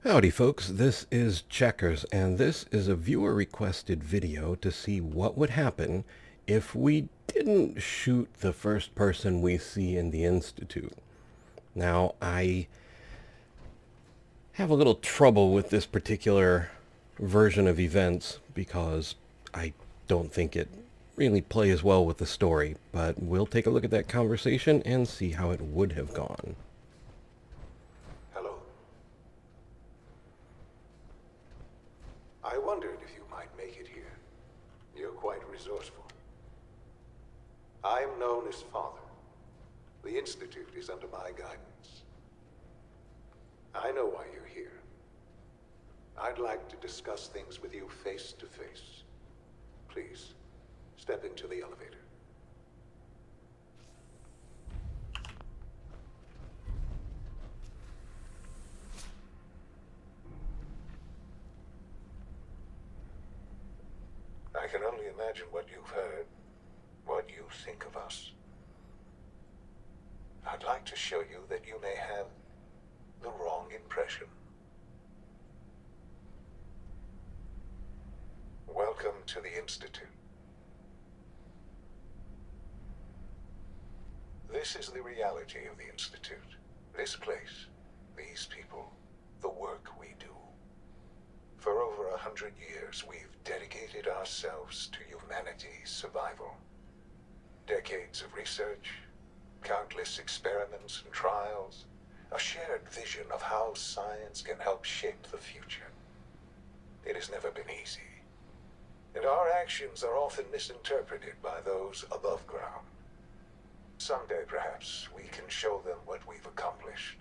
Howdy folks, this is Checkers, and this is a viewer-requested video to see what would happen if we didn't shoot the first person we see in the Institute. Now, I have a little trouble with this particular version of events because I don't think it really plays well with the story, but we'll take a look at that conversation and see how it would have gone. Hello. I wondered if you might make it here. You're quite resourceful. I'm known as Father. The Institute is under my guidance. I know why you're here. I'd like to discuss things with you face to face. Please, step into the elevator. I can only imagine what you've heard, what you think of us. I'd like to show you that you may have the wrong impression. Welcome to the Institute. This is the reality of the Institute. This place, these people, the work we do. For over 100 years, we've dedicated ourselves to humanity's survival. Decades of research, countless experiments and trials, a shared vision of how science can help shape the future. It has never been easy, and our actions are often misinterpreted by those above ground. Someday, perhaps, we can show them what we've accomplished.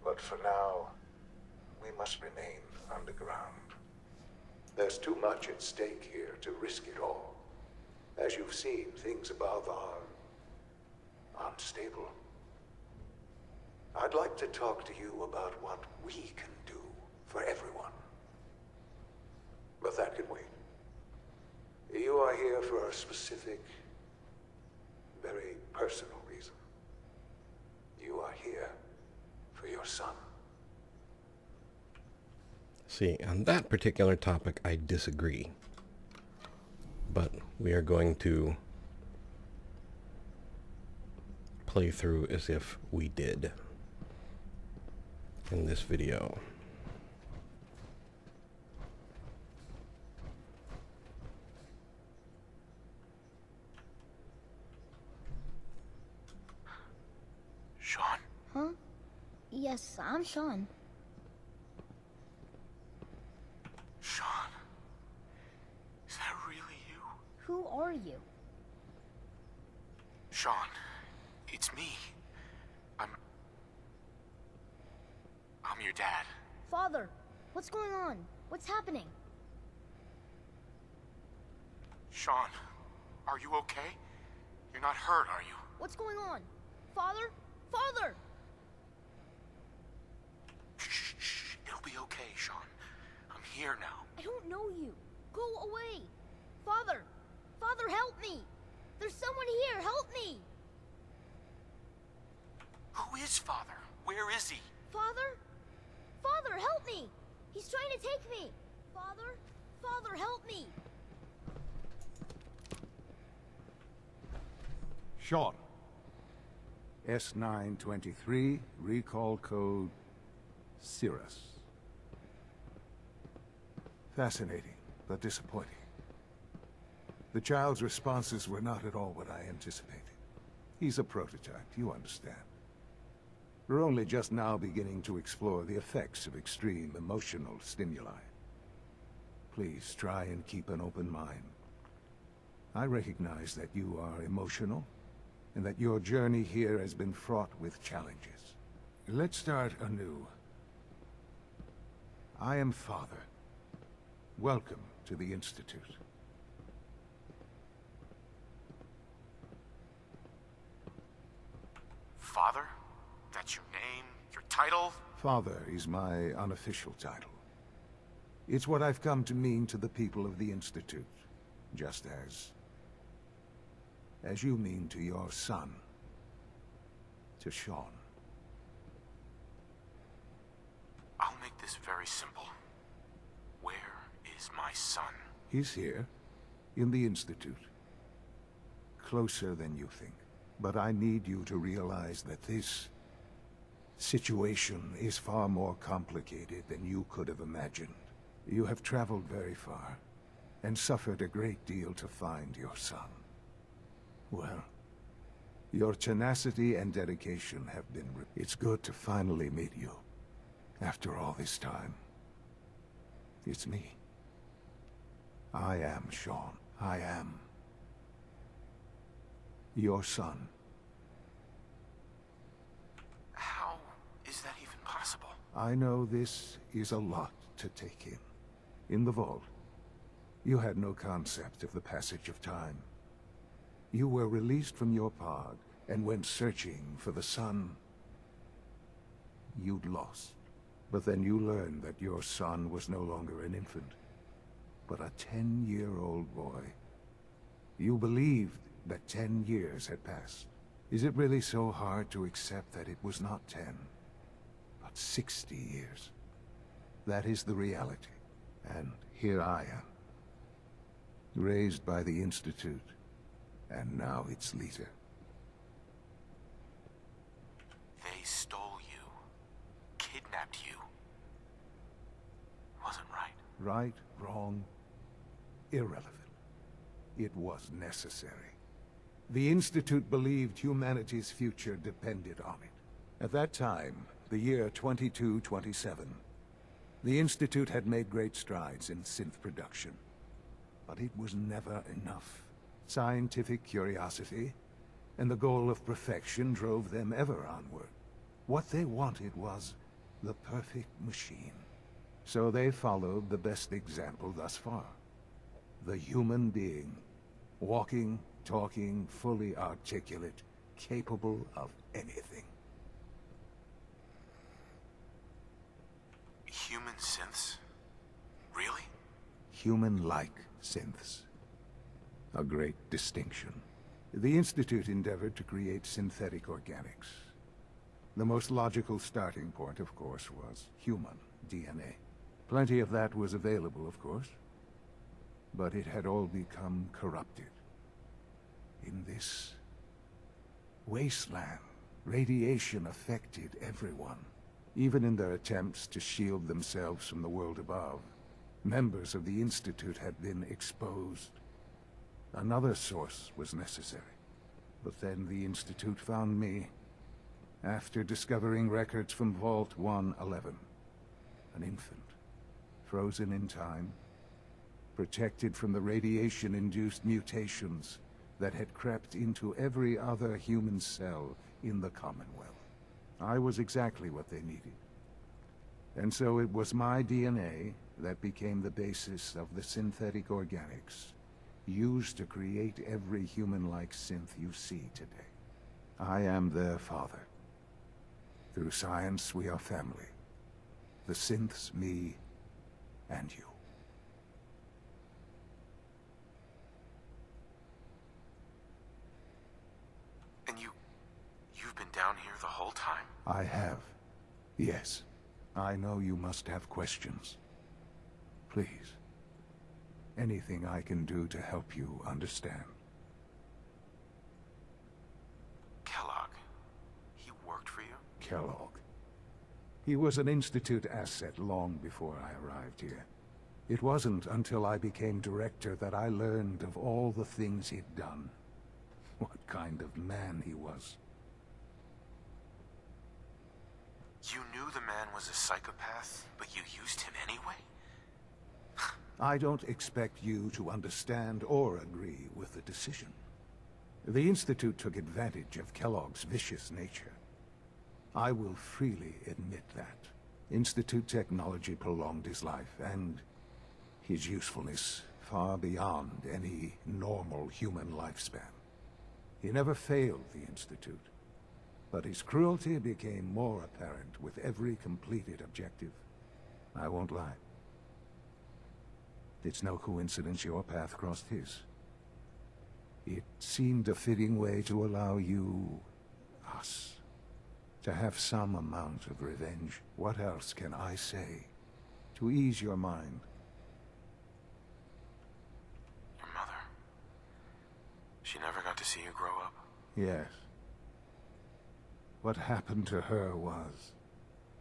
But for now, we must remain underground. There's too much at stake here to risk it all. As you've seen, things above are unstable. I'd like to talk to you about what we can do for everyone. But that can wait. You are here for a specific, very personal reason. You are here for your son. See, on that particular topic, I disagree. But we are going to play through as if we did in this video. Shaun? Huh? Yes, I'm Shaun. Shaun? Is that really you? Who are you? Shaun, it's me. I'm your dad. Father, what's going on? What's happening? Shaun, are you okay? You're not hurt, are you? What's going on? Father? Father! Shh. It'll be okay, Shaun. I'm here now. I don't know you. Go away. Father! Father, help me! There's someone here, help me! Who is Father? Where is he? Father? Father, help me! He's trying to take me! Father? Father, help me! Shaun. S923, recall code Cirrus. Fascinating, but disappointing. The child's responses were not at all what I anticipated. He's a prototype, you understand. We're only just now beginning to explore the effects of extreme emotional stimuli. Please try and keep an open mind. I recognize that you are emotional, and that your journey here has been fraught with challenges. Let's start anew. I am Father. Welcome to the Institute. Father? That's your name? Your title? Father is my unofficial title. It's what I've come to mean to the people of the Institute, just as you mean to your son, to Shaun. I'll make this is very simple. Where is my son? He's here, in the Institute. Closer than you think. But I need you to realize that this situation is far more complicated than you could have imagined. You have traveled very far, and suffered a great deal to find your son. Well, your tenacity and dedication have been... It's good to finally meet you, after all this time. It's me. I am Shaun. I am your son. How is that even possible? I know this is a lot to take in. In the vault, you had no concept of the passage of time. You were released from your pod and went searching for the son you'd lost. But then you learned that your son was no longer an infant, but a 10-year-old boy. You believed that 10 years had passed. Is it really so hard to accept that it was not 10, but 60 years? That is the reality. And here I am, raised by the Institute, and now its leader. They stole you, kidnapped you. Wasn't right. Right, wrong, irrelevant. It was necessary. The Institute believed humanity's future depended on it. At that time, the year 2227, the Institute had made great strides in synth production. But it was never enough. Scientific curiosity and the goal of perfection drove them ever onward. What they wanted was the perfect machine. So they followed the best example thus far. The human being. Walking, talking, fully articulate, capable of anything. Human synths? Really? Human-like synths. A great distinction. The Institute endeavored to create synthetic organics. The most logical starting point, of course, was human DNA. Plenty of that was available, of course. But it had all become corrupted. In this wasteland, radiation affected everyone. Even in their attempts to shield themselves from the world above, members of the Institute had been exposed. Another source was necessary. But then the Institute found me, after discovering records from Vault 111. An infant, frozen in time, protected from the radiation-induced mutations that had crept into every other human cell in the Commonwealth. I was exactly what they needed. And so it was my DNA that became the basis of the synthetic organics used to create every human-like synth you see today. I am their father. Through science, we are family. The synths, me, and you. And you've been down here the whole time? I have. Yes. I know you must have questions. Please. Anything I can do to help you understand. Kellogg. He worked for you? Kellogg. He was an Institute asset long before I arrived here. It wasn't until I became director that I learned of all the things he'd done. What kind of man he was. You knew the man was a psychopath, but you used him anyway? I don't expect you to understand or agree with the decision. The Institute took advantage of Kellogg's vicious nature. I will freely admit that. Institute technology prolonged his life, and his usefulness far beyond any normal human lifespan. He never failed the Institute, but his cruelty became more apparent with every completed objective. I won't lie. It's no coincidence your path crossed his. It seemed a fitting way to allow you, us, to have some amount of revenge. What else can I say to ease your mind. Your mother. She never got to see you grow up. Yes. What happened to her was...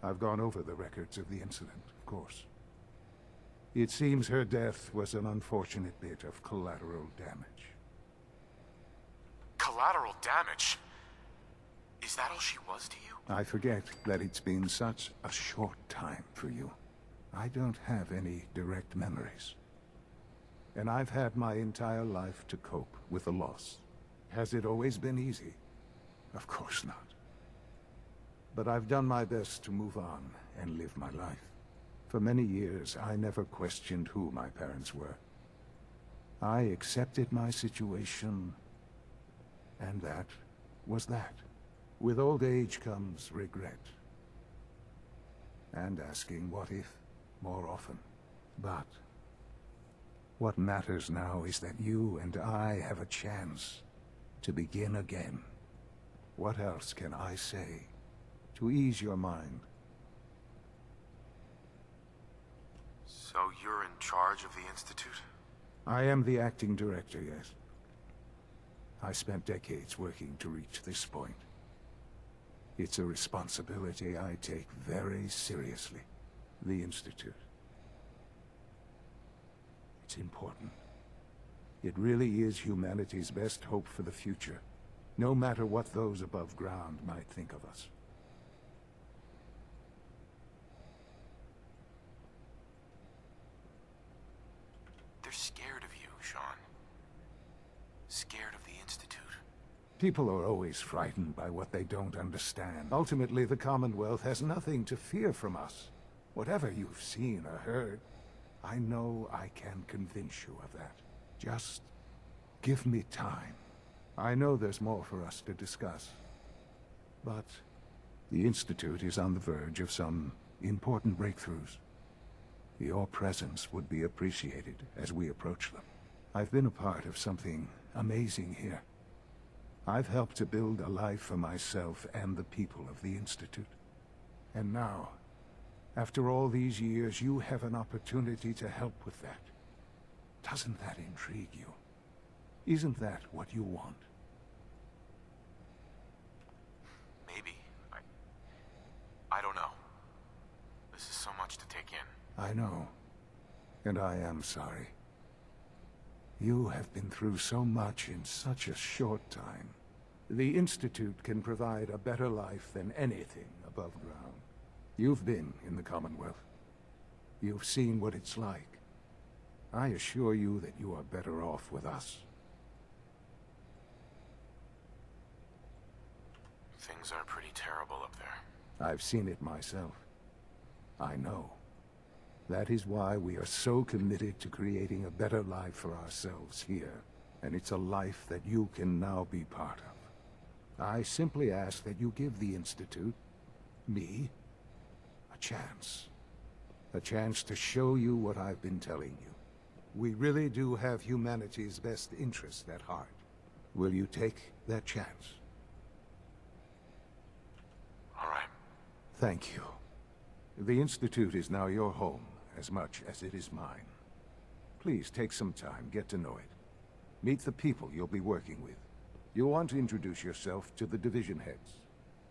I've gone over the records of the incident, of course. It seems her death was an unfortunate bit of collateral damage. Collateral damage? Is that all she was to you? I forget that it's been such a short time for you. I don't have any direct memories. And I've had my entire life to cope with the loss. Has it always been easy? Of course not. But I've done my best to move on and live my life. For many years, I never questioned who my parents were. I accepted my situation, and that was that. With old age comes regret. And asking what if more often. But what matters now is that you and I have a chance to begin again. What else can I say to ease your mind? So you're in charge of the Institute? I am the acting director, yes. I spent decades working to reach this point. It's a responsibility I take very seriously. The Institute. It's important. It really is humanity's best hope for the future, no matter what those above ground might think of us. They're scared of you, Shaun. Scared of the Institute. People are always frightened by what they don't understand. Ultimately, the Commonwealth has nothing to fear from us. Whatever you've seen or heard, I know I can convince you of that. Just give me time. I know there's more for us to discuss. But the Institute is on the verge of some important breakthroughs. Your presence would be appreciated as we approach them. I've been a part of something amazing here. I've helped to build a life for myself and the people of the Institute. And now, after all these years, you have an opportunity to help with that. Doesn't that intrigue you? Isn't that what you want? Maybe. I don't know. This is so much to take in. I know. And I am sorry. You have been through so much in such a short time. The Institute can provide a better life than anything above ground. You've been in the Commonwealth. You've seen what it's like. I assure you that you are better off with us. Things are pretty terrible up there. I've seen it myself. I know. That is why we are so committed to creating a better life for ourselves here. And it's a life that you can now be part of. I simply ask that you give the Institute, me, a chance. A chance to show you what I've been telling you. We really do have humanity's best interest at heart. Will you take that chance? All right. Thank you. The Institute is now your home, as much as it is mine. Please take some time, get to know it. Meet the people you'll be working with. You'll want to introduce yourself to the division heads.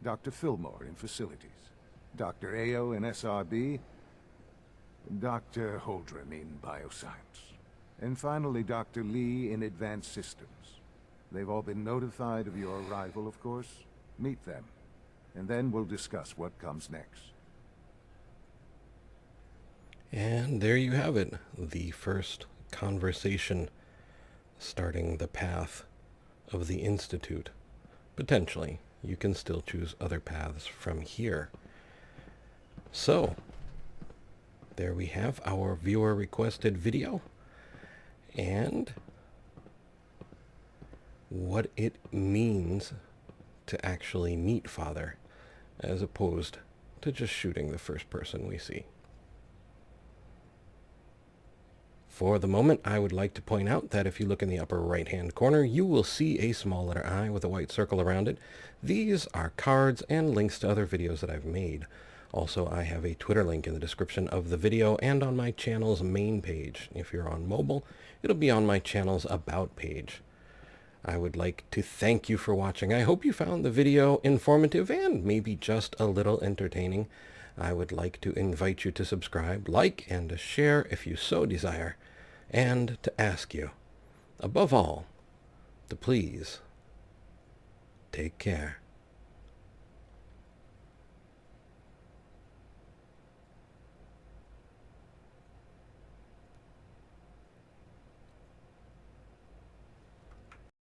Dr. Fillmore in Facilities, Dr. Ayo in SRB, Dr. Holdren in Bioscience, and finally Dr. Lee in Advanced Systems. They've all been notified of your arrival, of course. Meet them, and then we'll discuss what comes next. And there you have it, the first conversation starting the path of the Institute. Potentially, you can still choose other paths from here. So, there we have our viewer-requested video, and what it means to actually meet Father, as opposed to just shooting the first person we see. For the moment, I would like to point out that if you look in the upper right-hand corner, you will see a small letter I with a white circle around it. These are cards and links to other videos that I've made. Also, I have a Twitter link in the description of the video and on my channel's main page. If you're on mobile, it'll be on my channel's About page. I would like to thank you for watching. I hope you found the video informative and maybe just a little entertaining. I would like to invite you to subscribe, like, and to share if you so desire, and to ask you, above all, to please take care.